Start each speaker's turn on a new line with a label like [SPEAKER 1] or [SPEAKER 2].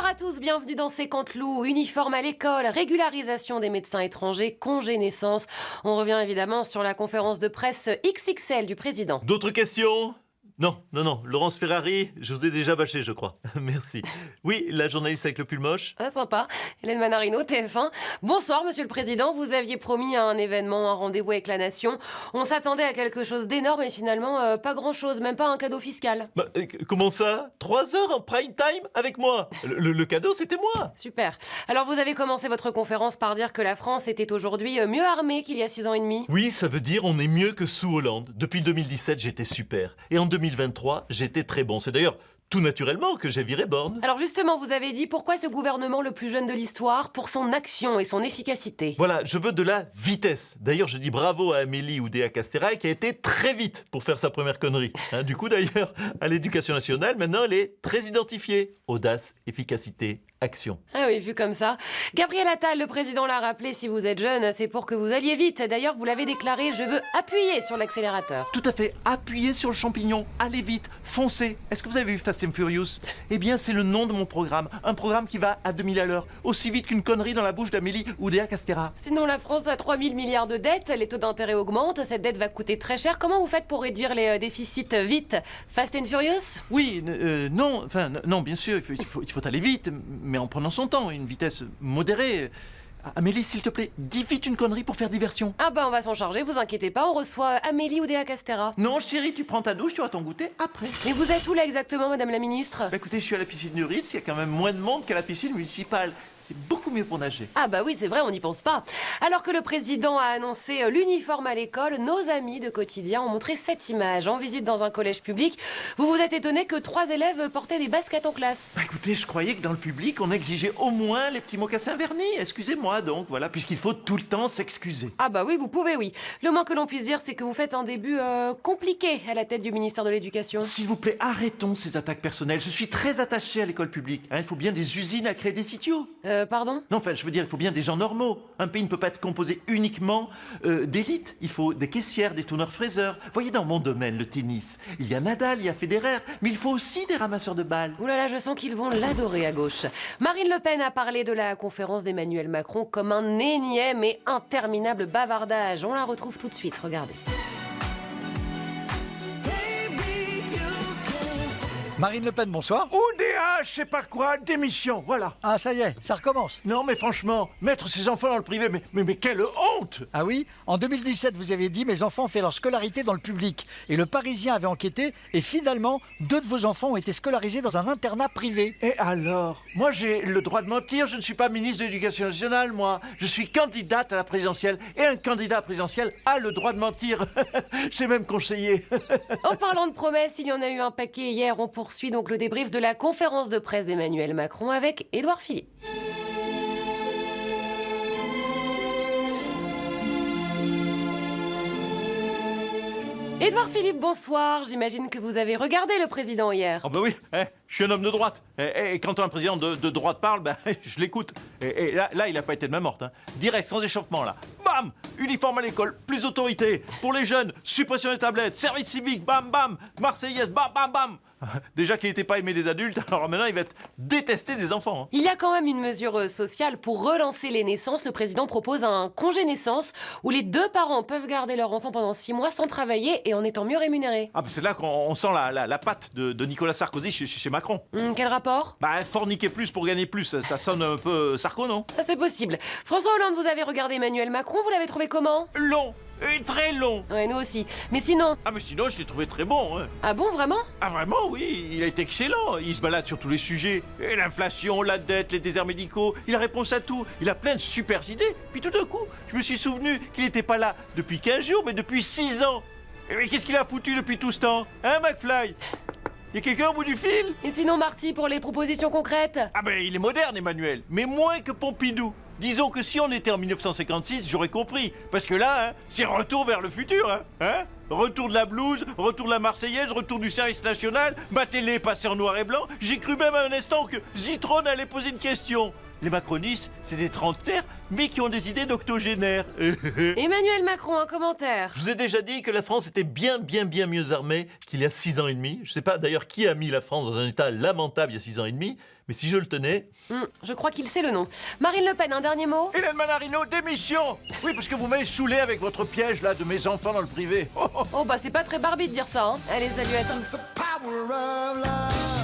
[SPEAKER 1] à tous, bienvenue dans C'est Canteloup. Uniforme à l'école, régularisation des médecins étrangers, congé naissance. On revient évidemment sur la conférence de presse XXL du président.
[SPEAKER 2] D'autres questions ? Non, Laurence Ferrari, je vous ai déjà bâché, je crois. Merci. Oui, la journaliste avec le pull moche.
[SPEAKER 1] Ah, sympa. Hélène Manarino, TF1. Bonsoir, monsieur le président. Vous aviez promis un événement, un rendez-vous avec la nation. On s'attendait à quelque chose d'énorme et finalement, pas grand-chose, même pas un cadeau fiscal.
[SPEAKER 2] Comment ça ? 3 heures en prime time avec moi ? Le cadeau, c'était moi.
[SPEAKER 1] Super. Alors, vous avez commencé votre conférence par dire que la France était aujourd'hui mieux armée qu'il y a 6 ans et demi.
[SPEAKER 2] Oui, ça veut dire on est mieux que sous Hollande. Depuis 2017, j'étais super. Et en 2023, j'étais très bon. C'est d'ailleurs tout naturellement que j'ai viré Borne.
[SPEAKER 1] Alors justement, vous avez dit pourquoi ce gouvernement le plus jeune de l'histoire ? Pour son action et son efficacité.
[SPEAKER 2] Voilà, je veux de la vitesse. D'ailleurs, je dis bravo à Amélie Oudéa-Castéra qui a été très vite pour faire sa première connerie. Du coup, d'ailleurs, à l'Éducation nationale, maintenant, elle est très identifiée. Audace, efficacité, action.
[SPEAKER 1] Ah oui, vu comme ça. Gabriel Attal, le président l'a rappelé, si vous êtes jeune, c'est pour que vous alliez vite. D'ailleurs, vous l'avez déclaré, je veux appuyer sur l'accélérateur.
[SPEAKER 2] Tout à fait, appuyez sur le champignon, allez vite, foncez. Est-ce que vous avez vu Fast and Furious ? Eh bien, c'est le nom de mon programme. Un programme qui va à 2000 à l'heure, aussi vite qu'une connerie dans la bouche d'Amélie Oudéa-Castéra.
[SPEAKER 1] Sinon, la France a 3000 milliards de dettes, les taux d'intérêt augmentent, cette dette va coûter très cher. Comment vous faites pour réduire les déficits vite ? Fast and Furious ?
[SPEAKER 2] Oui, non, bien sûr, il faut aller vite, mais en prenant son temps, une vitesse modérée. Amélie, s'il te plaît, dis vite une connerie pour faire diversion.
[SPEAKER 1] Ah bah on va s'en charger, vous inquiétez pas, on reçoit Amélie Oudéa-Castéra.
[SPEAKER 2] Non, chérie, tu prends ta douche, tu auras ton goûter après.
[SPEAKER 1] Mais vous êtes où là exactement, madame la ministre ?
[SPEAKER 2] Écoutez, je suis à la piscine du Ritz, il y a quand même moins de monde qu'à la piscine municipale. C'est beaucoup mieux pour nager.
[SPEAKER 1] Ah bah oui, c'est vrai, on n'y pense pas. Alors que le président a annoncé l'uniforme à l'école, nos amis de Quotidien ont montré cette image en visite dans un collège public. Vous vous êtes étonné que 3 élèves portaient des baskets en classe.
[SPEAKER 2] Écoutez, je croyais que dans le public, on exigeait au moins les petits mocassins vernis. Excusez-moi donc, voilà, puisqu'il faut tout le temps s'excuser.
[SPEAKER 1] Ah bah oui, vous pouvez, oui. Le moins que l'on puisse dire, c'est que vous faites un début compliqué à la tête du ministère de l'Éducation.
[SPEAKER 2] S'il vous plaît, arrêtons ces attaques personnelles. Je suis très attaché à l'école publique. Il faut bien des usines à créer des sitios.
[SPEAKER 1] Pardon ?
[SPEAKER 2] Non, je veux dire, il faut bien des gens normaux. Un pays ne peut pas être composé uniquement d'élites. Il faut des caissières, des tourneurs-fraiseurs. Voyez, dans mon domaine, le tennis, il y a Nadal, il y a Federer, mais il faut aussi des ramasseurs de balles.
[SPEAKER 1] Ouh là là, je sens qu'ils vont l'adorer à gauche. Marine Le Pen a parlé de la conférence d'Emmanuel Macron comme un énième et interminable bavardage. On la retrouve tout de suite, regardez.
[SPEAKER 3] Marine Le Pen, bonsoir.
[SPEAKER 4] Oudéa, je sais pas quoi, démission, voilà.
[SPEAKER 3] Ah, ça y est, ça recommence.
[SPEAKER 4] Non mais franchement, mettre ses enfants dans le privé, mais quelle honte!
[SPEAKER 3] Ah oui, en 2017, vous avez dit « Mes enfants ont fait leur scolarité dans le public ». Et le Parisien avait enquêté, et finalement, 2 de vos enfants ont été scolarisés dans un internat privé.
[SPEAKER 4] Et alors? Moi j'ai le droit de mentir, je ne suis pas ministre de l'Éducation nationale, moi. Je suis candidate à la présidentielle, et un candidat présidentiel a le droit de mentir. C'est même conseillé.
[SPEAKER 1] En parlant de promesses, il y en a eu un paquet hier. On poursuit donc le débrief de la conférence de presse d'Emmanuel Macron avec Édouard Philippe. Édouard Philippe, bonsoir. J'imagine que vous avez regardé le président hier.
[SPEAKER 2] Oh bah oui, je suis un homme de droite. Et quand un président de droite parle, je l'écoute. Et là, il n'a pas été de main morte. Direct, sans échauffement, là. Bam! Uniforme à l'école, plus d'autorité. Pour les jeunes, suppression des tablettes, service civique, bam, bam. Marseillaise, bam, bam, bam. Déjà qu'il n'était pas aimé des adultes, alors maintenant il va être détesté des enfants.
[SPEAKER 1] Il y a quand même une mesure sociale pour relancer les naissances. Le président propose un congé naissance où les 2 parents peuvent garder leur enfant pendant 6 mois sans travailler et en étant mieux rémunérés.
[SPEAKER 2] Ah, c'est là qu'on sent la patte de Nicolas Sarkozy chez Macron.
[SPEAKER 1] Quel rapport ?
[SPEAKER 2] Forniquer plus pour gagner plus, ça sonne un peu Sarko, non?
[SPEAKER 1] Ça c'est possible. François Hollande, vous avez regardé Emmanuel Macron, vous l'avez trouvé comment ?
[SPEAKER 2] Long, et très long.
[SPEAKER 1] Ouais, nous aussi. Mais sinon...
[SPEAKER 2] Ah mais sinon je l'ai trouvé très bon.
[SPEAKER 1] Ah bon, vraiment ?
[SPEAKER 2] Ah vraiment, oui, il a été excellent. Il se balade sur tous les sujets. Et l'inflation, la dette, les déserts médicaux, il a réponse à tout. Il a plein de super idées. Puis tout d'un coup, je me suis souvenu qu'il n'était pas là depuis 15 jours, mais depuis 6 ans. Et qu'est-ce qu'il a foutu depuis tout ce temps? Hein, McFly? Y a quelqu'un au bout du fil?
[SPEAKER 1] Et sinon, Marty, pour les propositions concrètes ?
[SPEAKER 2] Ah ben, il est moderne, Emmanuel, mais moins que Pompidou. Disons que si on était en 1956, j'aurais compris. Parce que là, c'est retour vers le futur, hein. Retour de la blouse, retour de la Marseillaise, retour du service national, ma télé passée en noir et blanc. J'ai cru même à un instant que Zitrone allait poser une question.
[SPEAKER 4] Les macronistes, c'est des trentenaires, mais qui ont des idées d'octogénaires.
[SPEAKER 1] Emmanuel Macron, un commentaire.
[SPEAKER 2] Je vous ai déjà dit que la France était bien mieux armée qu'il y a 6 ans et demi. Je sais pas d'ailleurs qui a mis la France dans un état lamentable il y a 6 ans et demi, mais si je le tenais...
[SPEAKER 1] Je crois qu'il sait le nom. Marine Le Pen, un dernier mot.
[SPEAKER 4] Hélène Manarino, démission! Oui, parce que vous m'avez saoulé avec votre piège, là, de mes enfants dans le privé.
[SPEAKER 1] Oh bah c'est pas très Barbie de dire ça, hein. Allez, salut à tous.
[SPEAKER 5] Power of love.